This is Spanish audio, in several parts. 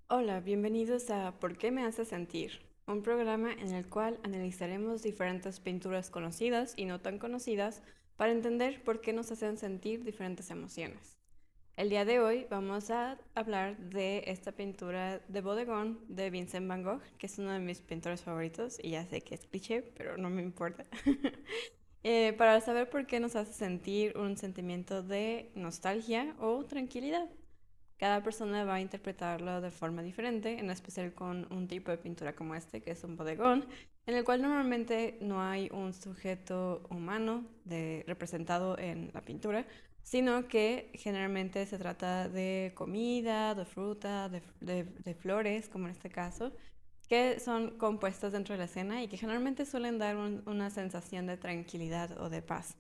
Hola, bienvenidos a ¿Por qué me hace sentir? Un programa en el cual analizaremos diferentes pinturas conocidas y no tan conocidas para entender por qué nos hacen sentir diferentes emociones. El día de hoy vamos a hablar de esta pintura de bodegón de Vincent Van Gogh, que es uno de mis pintores favoritos y ya sé que es cliché, pero no me importa. Para saber por qué nos hace sentir un sentimiento de nostalgia o tranquilidad. Cada persona va a interpretarlo de forma diferente, en especial con un tipo de pintura como este, que es un bodegón, en el cual normalmente no hay un sujeto humano representado en la pintura, sino que generalmente se trata de comida, de fruta, de flores, como en este caso, que son compuestas dentro de la escena y que generalmente suelen dar una sensación de tranquilidad o de paz.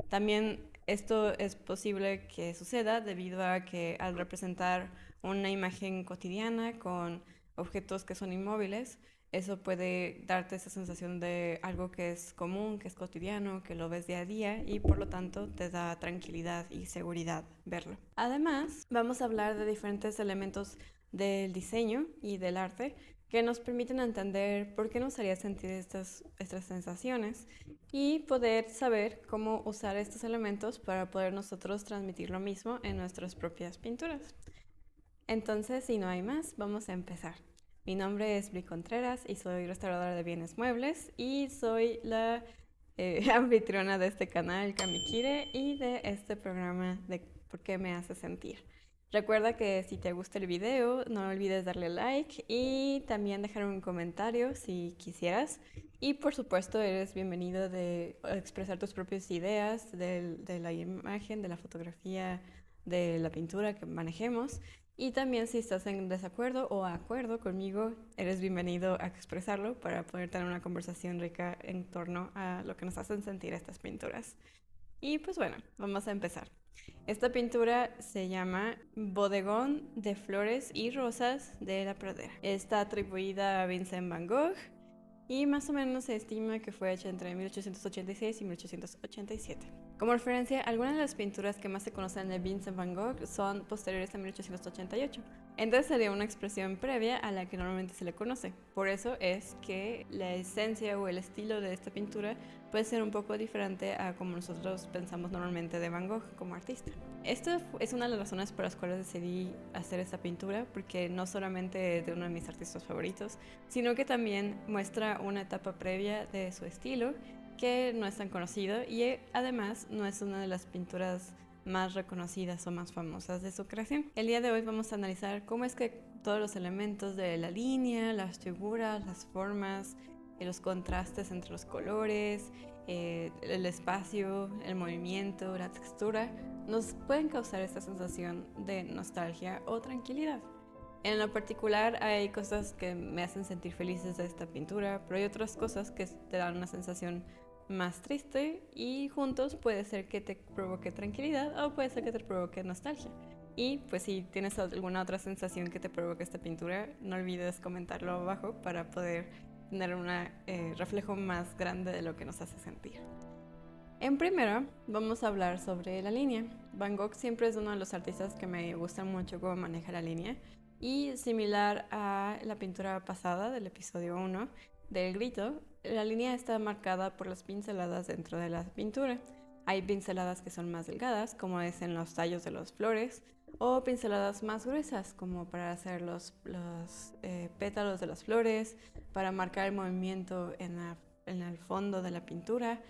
También esto es posible que suceda debido a que al representar una imagen cotidiana con objetos que son inmóviles, eso puede darte esa sensación de algo que es común, que es cotidiano, que lo ves día a día y por lo tanto te da tranquilidad y seguridad verlo. Además, vamos a hablar de diferentes elementos del diseño y del arte que nos permiten entender por qué nos haría sentir estas sensaciones y poder saber cómo usar estos elementos para poder nosotros transmitir lo mismo en nuestras propias pinturas. Entonces, si no hay más, vamos a empezar. Mi nombre es Bri Contreras y soy restauradora de bienes muebles y soy la anfitriona de este canal Kamikire y de este programa de ¿Por qué me hace sentir? Recuerda que si te gusta el video, no olvides darle like y también dejar un comentario si quisieras. Y por supuesto, eres bienvenido de expresar tus propias ideas de la imagen, de la fotografía, de la pintura que manejemos. Y también si estás en desacuerdo o acuerdo conmigo, eres bienvenido a expresarlo para poder tener una conversación rica en torno a lo que nos hacen sentir estas pinturas. Y pues bueno, vamos a empezar. Esta pintura se llama Bodegón de Flores y Rosas de la Pradera. Está atribuida a Vincent Van Gogh y más o menos se estima que fue hecha entre 1886 y 1887. Como referencia, algunas de las pinturas que más se conocen de Vincent Van Gogh son posteriores a 1888. Entonces sería una expresión previa a la que normalmente se le conoce. Por eso es que la esencia o el estilo de esta pintura puede ser un poco diferente a como nosotros pensamos normalmente de Van Gogh como artista. Esto es una de las razones por las cuales decidí hacer esta pintura, porque no solamente es de uno de mis artistas favoritos, sino que también muestra una etapa previa de su estilo que no es tan conocido y además no es una de las pinturas más reconocidas o más famosas de su creación. El día de hoy vamos a analizar cómo es que todos los elementos de la línea, las figuras, las formas, los contrastes entre los colores, el espacio, el movimiento, la textura, nos pueden causar esta sensación de nostalgia o tranquilidad. En lo particular hay cosas que me hacen sentir felices de esta pintura, pero hay otras cosas que te dan una sensación más triste y juntos puede ser que te provoque tranquilidad o puede ser que te provoque nostalgia. Y pues si tienes alguna otra sensación que te provoque esta pintura, no olvides comentarlo abajo para poder tener un reflejo más grande de lo que nos hace sentir. En primero, vamos a hablar sobre la línea. Van Gogh siempre es uno de los artistas que me gusta mucho cómo maneja la línea. Y similar a la pintura pasada del episodio 1 del grito, la línea está marcada por las pinceladas dentro de la pintura. Hay pinceladas que son más delgadas, como es en los tallos de las flores, o pinceladas más gruesas, como para hacer los pétalos de las flores, para marcar el movimiento en el fondo de la pintura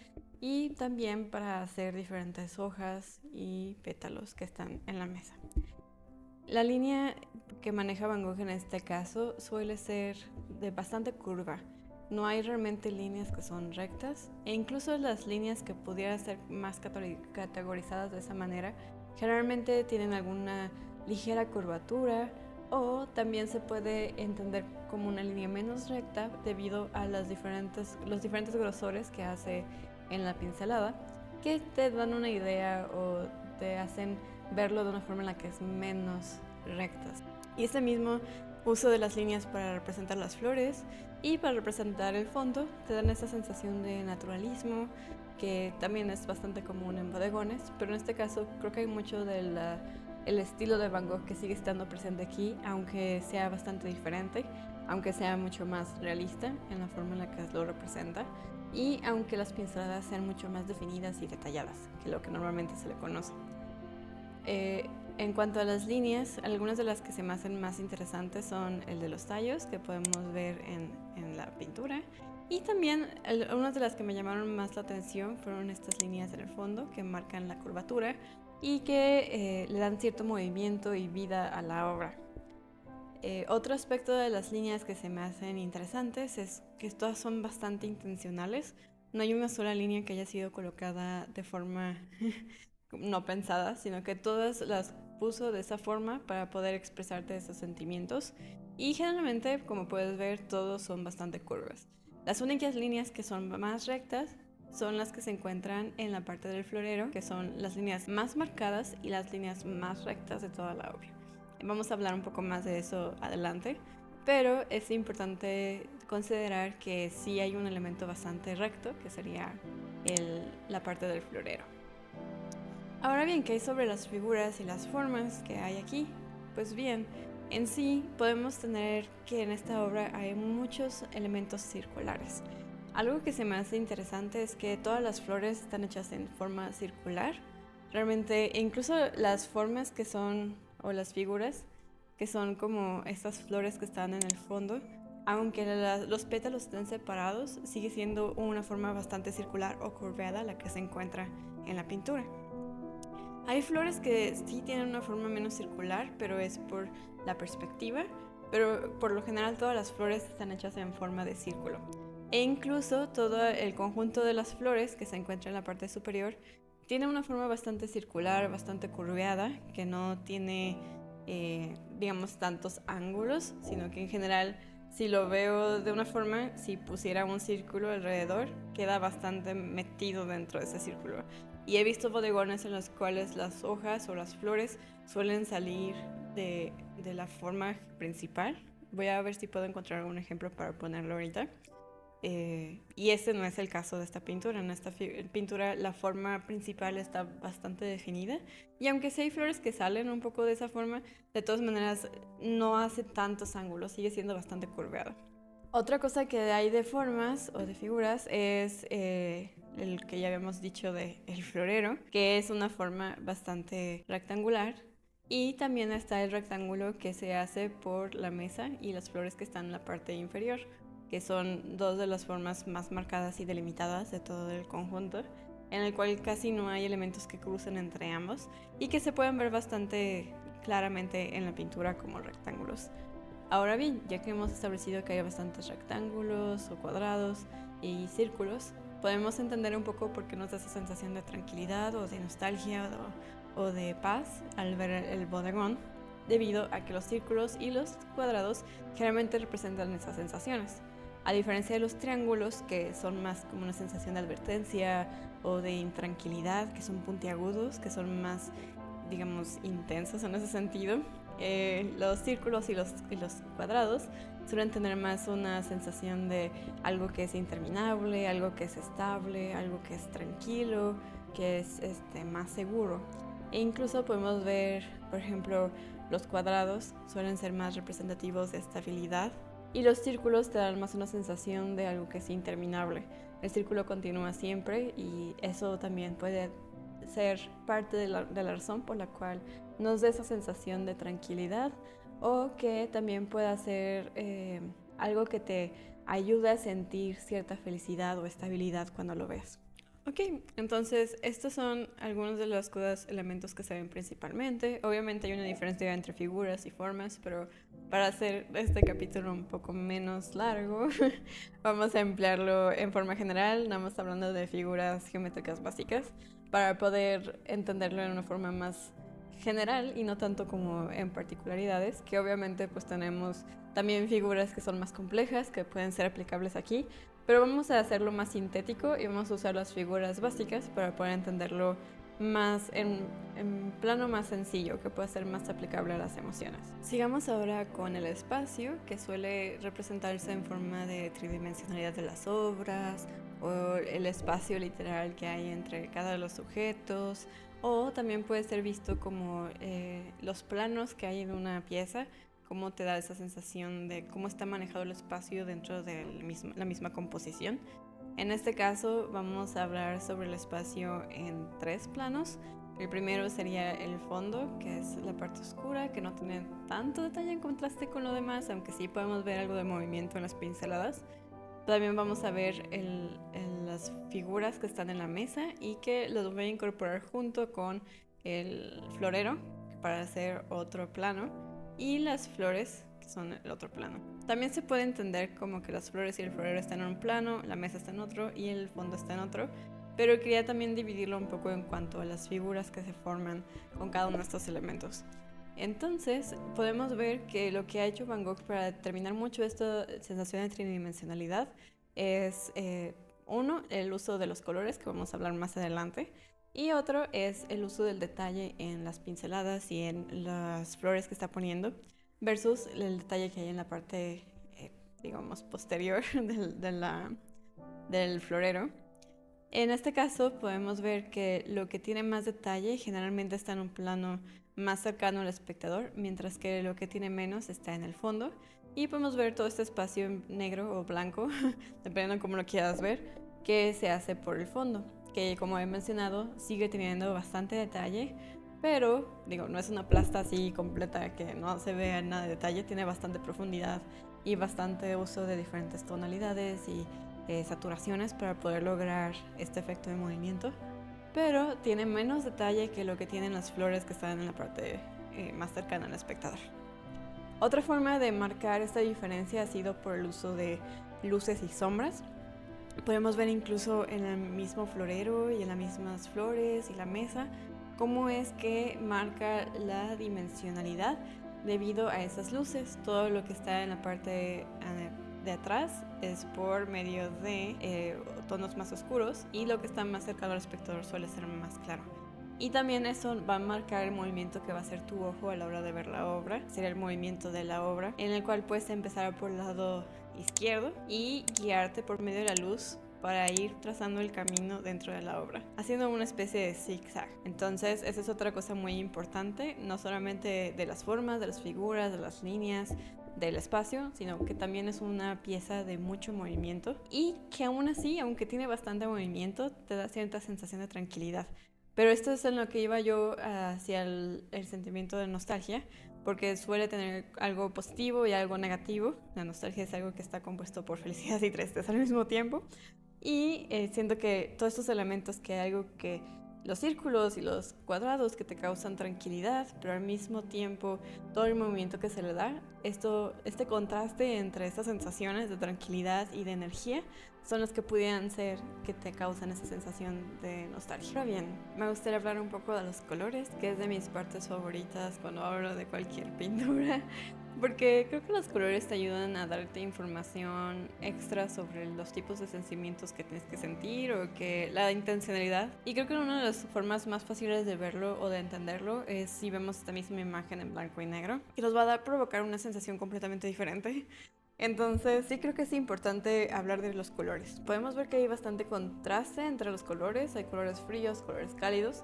y también para hacer diferentes hojas y pétalos que están en la mesa. La línea que maneja Van Gogh en este caso suele ser de bastante curva. No hay realmente líneas que son rectas e incluso las líneas que pudieran ser más categorizadas de esa manera generalmente tienen alguna ligera curvatura o también se puede entender como una línea menos recta debido a los diferentes grosores que hace en la pincelada que te dan una idea o te hacen verlo de una forma en la que es menos rectas. Y ese mismo uso de las líneas para representar las flores y para representar el fondo te dan esa sensación de naturalismo que también es bastante común en bodegones, pero en este caso creo que hay mucho de el estilo de Van Gogh que sigue estando presente aquí, aunque sea bastante diferente, aunque sea mucho más realista en la forma en la que lo representa y aunque las pinceladas sean mucho más definidas y detalladas que lo que normalmente se le conoce. En cuanto a las líneas, algunas de las que se me hacen más interesantes son el de los tallos, que podemos ver en la pintura. Y también algunas de las que me llamaron más la atención fueron estas líneas en el fondo que marcan la curvatura y que le dan cierto movimiento y vida a la obra. Otro aspecto de las líneas que se me hacen interesantes es que todas son bastante intencionales. No hay una sola línea que haya sido colocada de forma no pensada, sino que todas las puso de esa forma para poder expresarte esos sentimientos. Y generalmente, como puedes ver, todos son bastante curvas. Las únicas líneas que son más rectas son las que se encuentran en la parte del florero, que son las líneas más marcadas y las líneas más rectas de toda la obra. Vamos a hablar un poco más de eso adelante, pero es importante considerar que sí hay un elemento bastante recto, que sería la parte del florero. Ahora bien, ¿qué hay sobre las figuras y las formas que hay aquí? Pues bien, en sí podemos tener que en esta obra hay muchos elementos circulares. Algo que se me hace interesante es que todas las flores están hechas en forma circular. Realmente, incluso las formas que son, o las figuras, que son como estas flores que están en el fondo, aunque los pétalos estén separados, sigue siendo una forma bastante circular o curveada la que se encuentra en la pintura. Hay flores que sí tienen una forma menos circular, pero es por la perspectiva, pero por lo general todas las flores están hechas en forma de círculo. E incluso todo el conjunto de las flores que se encuentra en la parte superior tiene una forma bastante circular, bastante curveada, que no tiene, digamos, tantos ángulos, sino que en general, si lo veo de una forma, si pusiera un círculo alrededor, queda bastante metido dentro de ese círculo. Y he visto bodegones en los cuales las hojas o las flores suelen salir de la forma principal. Voy a ver si puedo encontrar algún ejemplo para ponerlo ahorita. Y este no es el caso de esta pintura. En esta pintura la forma principal está bastante definida. Y aunque sí hay flores que salen un poco de esa forma, de todas maneras no hace tantos ángulos, sigue siendo bastante curveado. Otra cosa que hay de formas o de figuras es el que ya habíamos dicho de el florero, que es una forma bastante rectangular. Y también está el rectángulo que se hace por la mesa y las flores que están en la parte inferior, que son dos de las formas más marcadas y delimitadas de todo el conjunto, en el cual casi no hay elementos que crucen entre ambos y que se pueden ver bastante claramente en la pintura como rectángulos. Ahora bien, ya que hemos establecido que hay bastantes rectángulos o cuadrados y círculos, podemos entender un poco por qué nos da esa sensación de tranquilidad o de nostalgia o de paz al ver el bodegón, debido a que los círculos y los cuadrados generalmente representan esas sensaciones. A diferencia de los triángulos, que son más como una sensación de advertencia o de intranquilidad, que son puntiagudos, que son más, digamos, intensos en ese sentido, los círculos y los cuadrados suelen tener más una sensación de algo que es interminable, algo que es estable, algo que es tranquilo, que es más seguro. E incluso podemos ver, por ejemplo, los cuadrados suelen ser más representativos de estabilidad y los círculos te dan más una sensación de algo que es interminable. El círculo continúa siempre y eso también puede ser parte de la razón por la cual nos da esa sensación de tranquilidad, o que también pueda ser algo que te ayude a sentir cierta felicidad o estabilidad cuando lo ves. Ok, entonces estos son algunos de los elementos que se ven principalmente. Obviamente hay una diferencia entre figuras y formas, pero para hacer este capítulo un poco menos largo, vamos a emplearlo en forma general, nada más hablando de figuras geométricas básicas, para poder entenderlo en una forma más general y no tanto como en particularidades, que obviamente pues tenemos también figuras que son más complejas, que pueden ser aplicables aquí, pero vamos a hacerlo más sintético y vamos a usar las figuras básicas para poder entenderlo más en plano más sencillo, que pueda ser más aplicable a las emociones. Sigamos ahora con el espacio, que suele representarse en forma de tridimensionalidad de las obras, o el espacio literal que hay entre cada de los sujetos, o también puede ser visto como los planos que hay en una pieza, cómo te da esa sensación de cómo está manejado el espacio dentro de la misma composición. En este caso vamos a hablar sobre el espacio en 3 planos. El primero sería el fondo, que es la parte oscura, que no tiene tanto detalle en contraste con lo demás, aunque sí podemos ver algo de movimiento en las pinceladas. También vamos a ver las figuras que están en la mesa y que los voy a incorporar junto con el florero para hacer otro plano y las flores que son el otro plano. También se puede entender como que las flores y el florero están en un plano, la mesa está en otro y el fondo está en otro, pero quería también dividirlo un poco en cuanto a las figuras que se forman con cada uno de estos elementos. Entonces podemos ver que lo que ha hecho Van Gogh para determinar mucho esta sensación de tridimensionalidad es uno, el uso de los colores, que vamos a hablar más adelante, y otro es el uso del detalle en las pinceladas y en las flores que está poniendo versus el detalle que hay en la parte digamos posterior del florero. En este caso podemos ver que lo que tiene más detalle generalmente está en un plano más cercano al espectador, mientras que lo que tiene menos está en el fondo. Y podemos ver todo este espacio negro o blanco, dependiendo de cómo lo quieras ver, que se hace por el fondo, que como he mencionado sigue teniendo bastante detalle, pero digo, no es una plasta así completa que no se vea nada de detalle, tiene bastante profundidad y bastante uso de diferentes tonalidades y saturaciones para poder lograr este efecto de movimiento, pero tiene menos detalle que lo que tienen las flores que están en la parte más cercana al espectador. Otra forma de marcar esta diferencia ha sido por el uso de luces y sombras. Podemos ver incluso en el mismo florero y en las mismas flores y la mesa cómo es que marca la dimensionalidad debido a esas luces. Todo lo que está en la parte de atrás es por medio de tonos más oscuros y lo que está más cercano al espectador suele ser más claro. Y también eso va a marcar el movimiento que va a hacer tu ojo a la hora de ver la obra. Sería el movimiento de la obra, en el cual puedes empezar por el lado izquierdo y guiarte por medio de la luz para ir trazando el camino dentro de la obra, haciendo una especie de zigzag. Entonces, esa es otra cosa muy importante, no solamente de las formas, de las figuras, de las líneas, del espacio, sino que también es una pieza de mucho movimiento y que aún así, aunque tiene bastante movimiento, te da cierta sensación de tranquilidad. Pero esto es en lo que iba yo hacia el sentimiento de nostalgia, porque suele tener algo positivo y algo negativo. La nostalgia es algo que está compuesto por felicidad y tristeza al mismo tiempo. Y siento que todos estos elementos, que hay algo que los círculos y los cuadrados que te causan tranquilidad, pero al mismo tiempo todo el movimiento que se le da, este contraste entre estas sensaciones de tranquilidad y de energía son los que pudieran ser que te causan esa sensación de nostalgia. Ahora bien, me gustaría hablar un poco de los colores, que es de mis partes favoritas cuando hablo de cualquier pintura. Porque creo que los colores te ayudan a darte información extra sobre los tipos de sentimientos que tienes que sentir o que la intencionalidad. Y creo que una de las formas más fáciles de verlo o de entenderlo es si vemos esta misma imagen en blanco y negro, que nos va a provocar una sensación completamente diferente. Entonces sí creo que es importante hablar de los colores. Podemos ver que hay bastante contraste entre los colores, hay colores fríos, colores cálidos.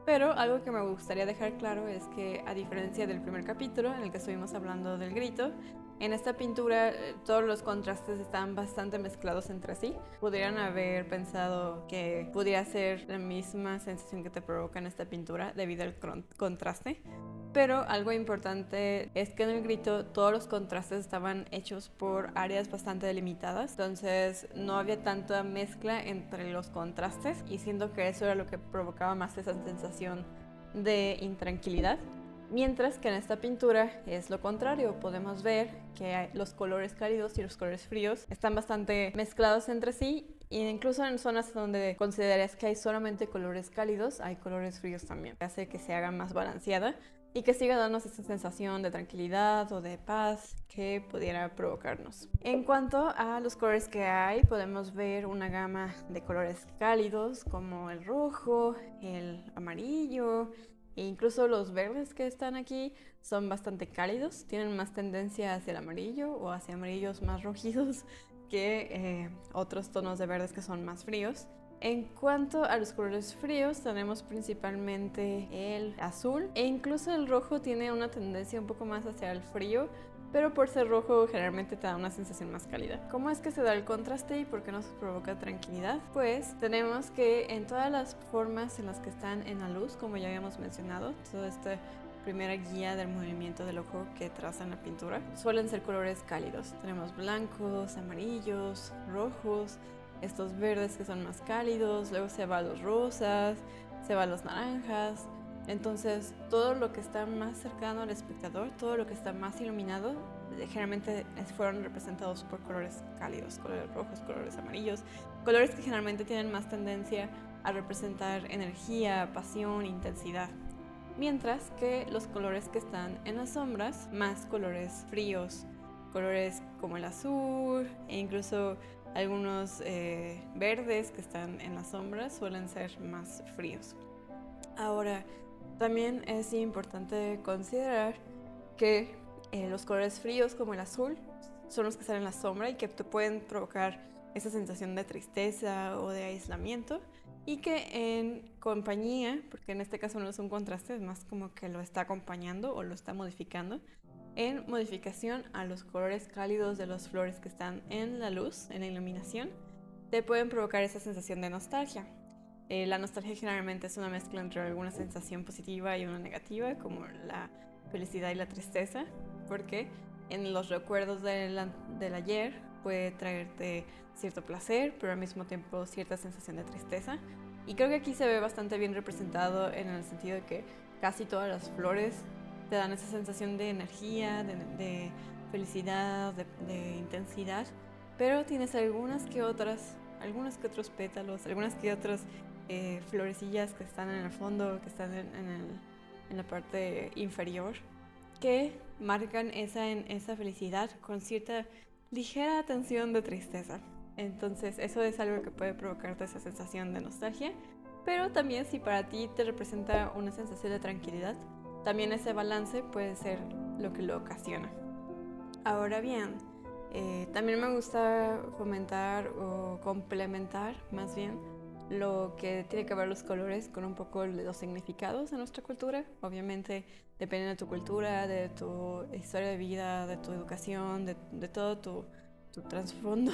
Pero algo que me gustaría dejar claro es que, a diferencia del primer capítulo en el que estuvimos hablando del grito, en esta pintura todos los contrastes están bastante mezclados entre sí. Podrían haber pensado que pudiera ser la misma sensación que te provoca en esta pintura debido al contraste. Pero algo importante es que en el grito todos los contrastes estaban hechos por áreas bastante delimitadas, entonces no había tanta mezcla entre los contrastes y siento que eso era lo que provocaba más esa sensación de intranquilidad. Mientras que en esta pintura es lo contrario, podemos ver que los colores cálidos y los colores fríos están bastante mezclados entre sí, e incluso en zonas donde considerarías que hay solamente colores cálidos, hay colores fríos también, hace que se haga más balanceada y que siga dándonos esa sensación de tranquilidad o de paz que pudiera provocarnos. En cuanto a los colores que hay, podemos ver una gama de colores cálidos como el rojo, el amarillo e incluso los verdes que están aquí son bastante cálidos, tienen más tendencia hacia el amarillo o hacia amarillos más rojizos que otros tonos de verdes que son más fríos. En cuanto a los colores fríos, tenemos principalmente el azul e incluso el rojo tiene una tendencia un poco más hacia el frío, pero por ser rojo generalmente te da una sensación más cálida. ¿Cómo es que se da el contraste y por qué nos provoca tranquilidad? Pues tenemos que en todas las formas en las que están en la luz, como ya habíamos mencionado, toda esta primera guía del movimiento del ojo que traza en la pintura, suelen ser colores cálidos. Tenemos blancos, amarillos, rojos, estos verdes que son más cálidos, luego se va a los rosas, se va a los naranjas. Entonces todo lo que está más cercano al espectador, todo lo que está más iluminado, generalmente fueron representados por colores cálidos, colores rojos, colores amarillos, colores que generalmente tienen más tendencia a representar energía, pasión, intensidad. Mientras que los colores que están en las sombras, más colores fríos, colores como el azul e incluso algunos verdes que están en las sombras suelen ser más fríos. Ahora, también es importante considerar que los colores fríos como el azul son los que están en la sombra y que te pueden provocar esa sensación de tristeza o de aislamiento, y que en compañía, porque en este caso no es un contraste, es más como que lo está acompañando o lo está modificando, en modificación a los colores cálidos de las flores que están en la luz, en la iluminación, te pueden provocar esa sensación de nostalgia. La nostalgia generalmente es una mezcla entre alguna sensación positiva y una negativa, como la felicidad y la tristeza, porque en los recuerdos del ayer puede traerte cierto placer, pero al mismo tiempo cierta sensación de tristeza. Y creo que aquí se ve bastante bien representado en el sentido de que casi todas las flores te dan esa sensación de energía, de felicidad, de intensidad, pero tienes algunos que otros pétalos, algunas que otras florecillas que están en el fondo, que están en la parte inferior, que marcan esa felicidad con cierta ligera tensión de tristeza. Entonces eso es algo que puede provocarte esa sensación de nostalgia, pero también si para ti te representa una sensación de tranquilidad, también ese balance puede ser lo que lo ocasiona. Ahora bien, también me gusta fomentar o complementar más bien lo que tiene que ver los colores con un poco de los significados de nuestra cultura. Obviamente, dependiendo de tu cultura, de tu historia de vida, de tu educación, de todo tu trasfondo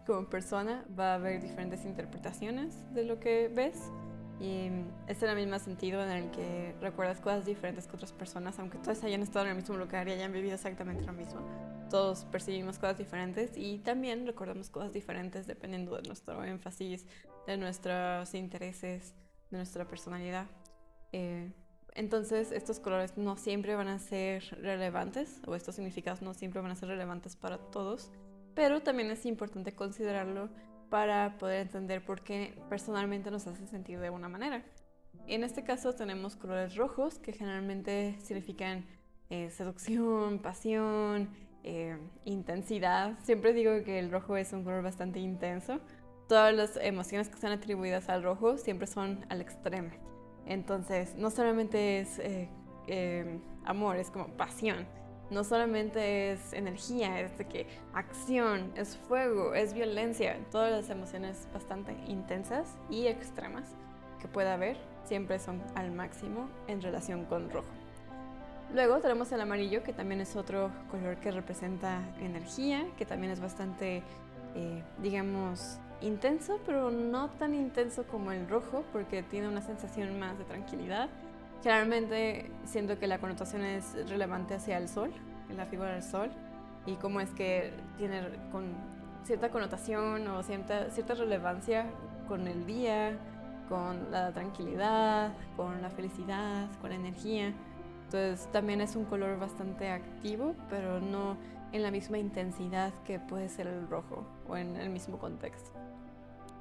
como persona, va a haber diferentes interpretaciones de lo que ves. Y es en el mismo sentido en el que recuerdas cosas diferentes que otras personas, aunque todos hayan estado en el mismo lugar y hayan vivido exactamente lo mismo. Todos percibimos cosas diferentes y también recordamos cosas diferentes dependiendo de nuestro énfasis, de nuestros intereses, de nuestra personalidad. Entonces, estos colores no siempre van a ser relevantes, o estos significados no siempre van a ser relevantes para todos, pero también es importante considerarlo para poder entender por qué personalmente nos hace sentir de una manera. En este caso tenemos colores rojos, que generalmente significan seducción, pasión, intensidad. Siempre digo que el rojo es un color bastante intenso. Todas las emociones que están atribuidas al rojo siempre son al extremo. Entonces, no solamente es amor, es como pasión. No solamente es energía, es de que acción, es fuego, es violencia. Todas las emociones bastante intensas y extremas que pueda haber siempre son al máximo en relación con rojo. Luego tenemos el amarillo, que también es otro color que representa energía, que también es bastante, digamos, intenso, pero no tan intenso como el rojo, porque tiene una sensación más de tranquilidad. Generalmente siento que la connotación es relevante hacia el sol, en la figura del sol, y cómo es que tiene con cierta connotación o cierta relevancia con el día, con la tranquilidad, con la felicidad, con la energía. Entonces también es un color bastante activo, pero no en la misma intensidad que puede ser el rojo o en el mismo contexto.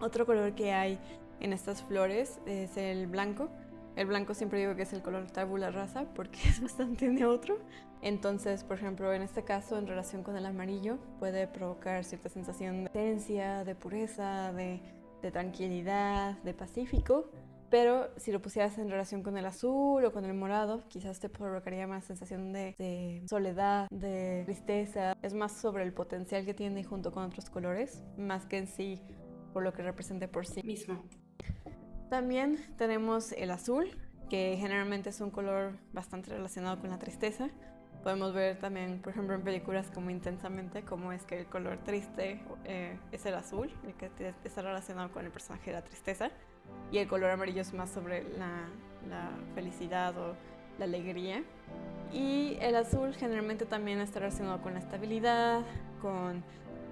Otro color que hay en estas flores es el blanco. El blanco siempre digo que es el color tabula rasa porque es bastante neutro. Entonces, por ejemplo, en este caso, en relación con el amarillo, puede provocar cierta sensación de esencia, de pureza, de tranquilidad, de pacífico. Pero si lo pusieras en relación con el azul o con el morado, quizás te provocaría más sensación de soledad, de tristeza. Es más sobre el potencial que tiene junto con otros colores, más que en sí por lo que represente por sí mismo. También tenemos el azul, que generalmente es un color bastante relacionado con la tristeza. Podemos ver también, por ejemplo, en películas como Intensamente, cómo es que el color triste es el azul, el que está relacionado con el personaje de la tristeza, y el color amarillo es más sobre la felicidad o la alegría. Y el azul generalmente también está relacionado con la estabilidad, con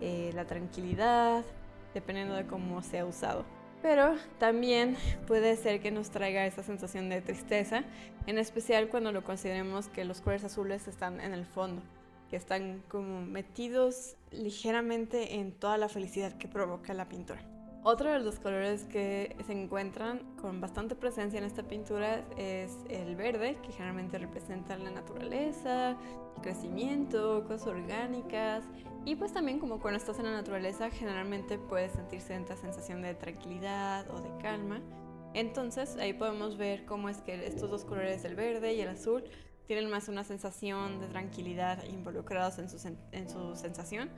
la tranquilidad, dependiendo de cómo sea usado. Pero también puede ser que nos traiga esa sensación de tristeza, en especial cuando lo consideremos que los colores azules están en el fondo, que están como metidos ligeramente en toda la felicidad que provoca la pintura. Otro de los colores que se encuentran con bastante presencia en esta pintura es el verde, que generalmente representa la naturaleza, el crecimiento, cosas orgánicas. Y pues también como cuando estás en la naturaleza generalmente puedes sentirse esta sensación de tranquilidad o de calma. Entonces ahí podemos ver cómo es que estos dos colores, el verde y el azul, tienen más una sensación de tranquilidad involucrados en su sensación,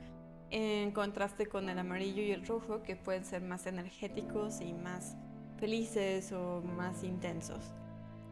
en contraste con el amarillo y el rojo, que pueden ser más energéticos y más felices o más intensos.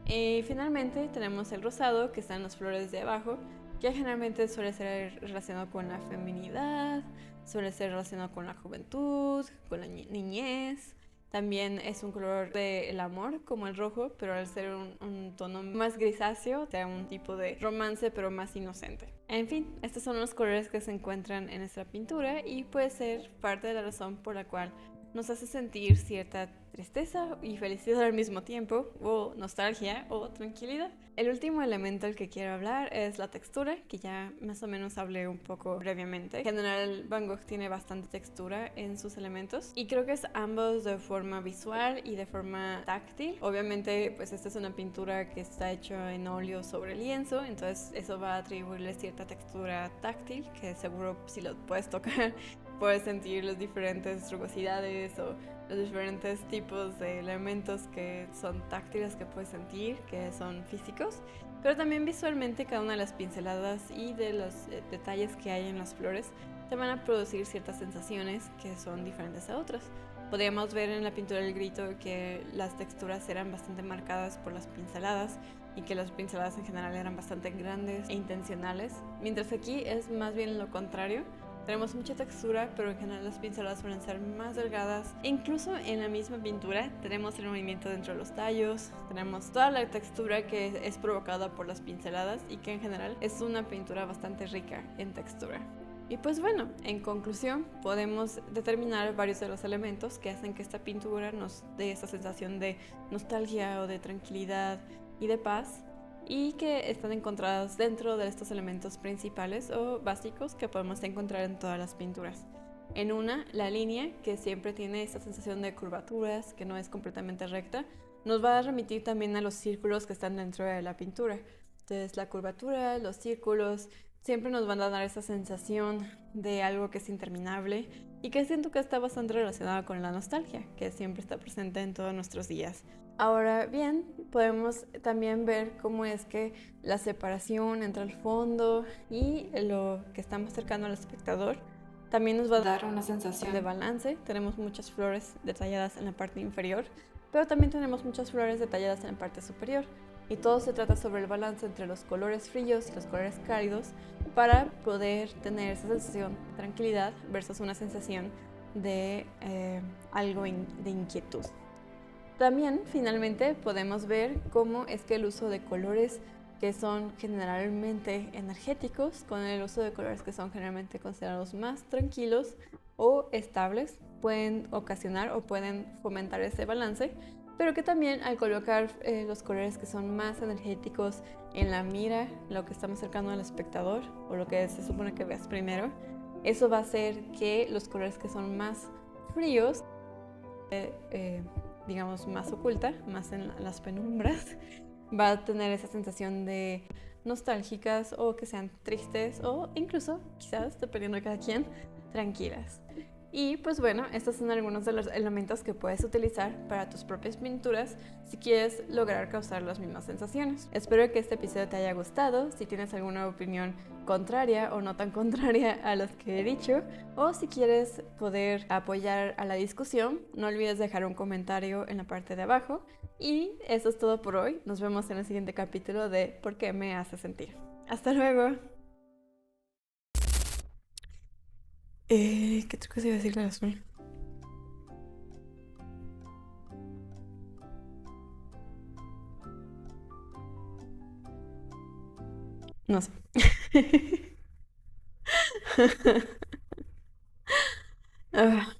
Y finalmente tenemos el rosado, que está en las flores de abajo, que generalmente suele ser relacionado con la feminidad, suele ser relacionado con la juventud, con la niñez. También es un color del amor, como el rojo, pero al ser un tono más grisáceo, da un tipo de romance, pero más inocente. En fin, estos son los colores que se encuentran en esta pintura y puede ser parte de la razón por la cual nos hace sentir cierta tristeza y felicidad al mismo tiempo, o nostalgia o tranquilidad. El último elemento del que quiero hablar es la textura, que ya más o menos hablé un poco brevemente. En general, Van Gogh tiene bastante textura en sus elementos y creo que es ambos de forma visual y de forma táctil. Obviamente, pues esta es una pintura que está hecha en óleo sobre lienzo, entonces eso va a atribuirle cierta textura táctil, que seguro si lo puedes tocar puedes sentir las diferentes rugosidades o los diferentes tipos de elementos que son táctiles que puedes sentir, que son físicos, pero también visualmente cada una de las pinceladas y de los detalles que hay en las flores te van a producir ciertas sensaciones que son diferentes a otras. Podríamos ver en la pintura del Grito que las texturas eran bastante marcadas por las pinceladas y que las pinceladas en general eran bastante grandes e intencionales, mientras aquí es más bien lo contrario. Tenemos mucha textura, pero en general las pinceladas suelen ser más delgadas. E incluso en la misma pintura tenemos el movimiento dentro de los tallos, tenemos toda la textura que es provocada por las pinceladas y que en general es una pintura bastante rica en textura. Y pues bueno, en conclusión, podemos determinar varios de los elementos que hacen que esta pintura nos dé esa sensación de nostalgia o de tranquilidad y de paz, y que están encontradas dentro de estos elementos principales o básicos que podemos encontrar en todas las pinturas. En una, la línea, que siempre tiene esta sensación de curvaturas, que no es completamente recta, nos va a remitir también a los círculos que están dentro de la pintura. Entonces la curvatura, los círculos, siempre nos van a dar esa sensación de algo que es interminable y que siento que está bastante relacionado con la nostalgia, que siempre está presente en todos nuestros días. Ahora bien, podemos también ver cómo es que la separación entre el fondo y lo que está más cercano al espectador también nos va a dar una sensación de balance. Tenemos muchas flores detalladas en la parte inferior, pero también tenemos muchas flores detalladas en la parte superior. Y todo se trata sobre el balance entre los colores fríos y los colores cálidos para poder tener esa sensación de tranquilidad versus una sensación de algo de inquietud. También, finalmente, podemos ver cómo es que el uso de colores que son generalmente energéticos con el uso de colores que son generalmente considerados más tranquilos o estables pueden ocasionar o pueden fomentar ese balance, pero que también al colocar los colores que son más energéticos en la mira, lo que está más cercano al espectador o lo que se supone que veas primero, eso va a hacer que los colores que son más fríos, digamos más oculta, más en las penumbras, va a tener esa sensación de nostálgicas o que sean tristes o incluso, quizás, dependiendo de cada quien, tranquilas. Y pues bueno, estos son algunos de los elementos que puedes utilizar para tus propias pinturas si quieres lograr causar las mismas sensaciones. Espero que este episodio te haya gustado. Si tienes alguna opinión contraria o no tan contraria a las que he dicho, o si quieres poder apoyar a la discusión, no olvides dejar un comentario en la parte de abajo. Y eso es todo por hoy. Nos vemos en el siguiente capítulo de ¿Por qué me hace sentir? Hasta luego. ¿Qué otra cosa iba a decirle a Azul? No sé. Ah,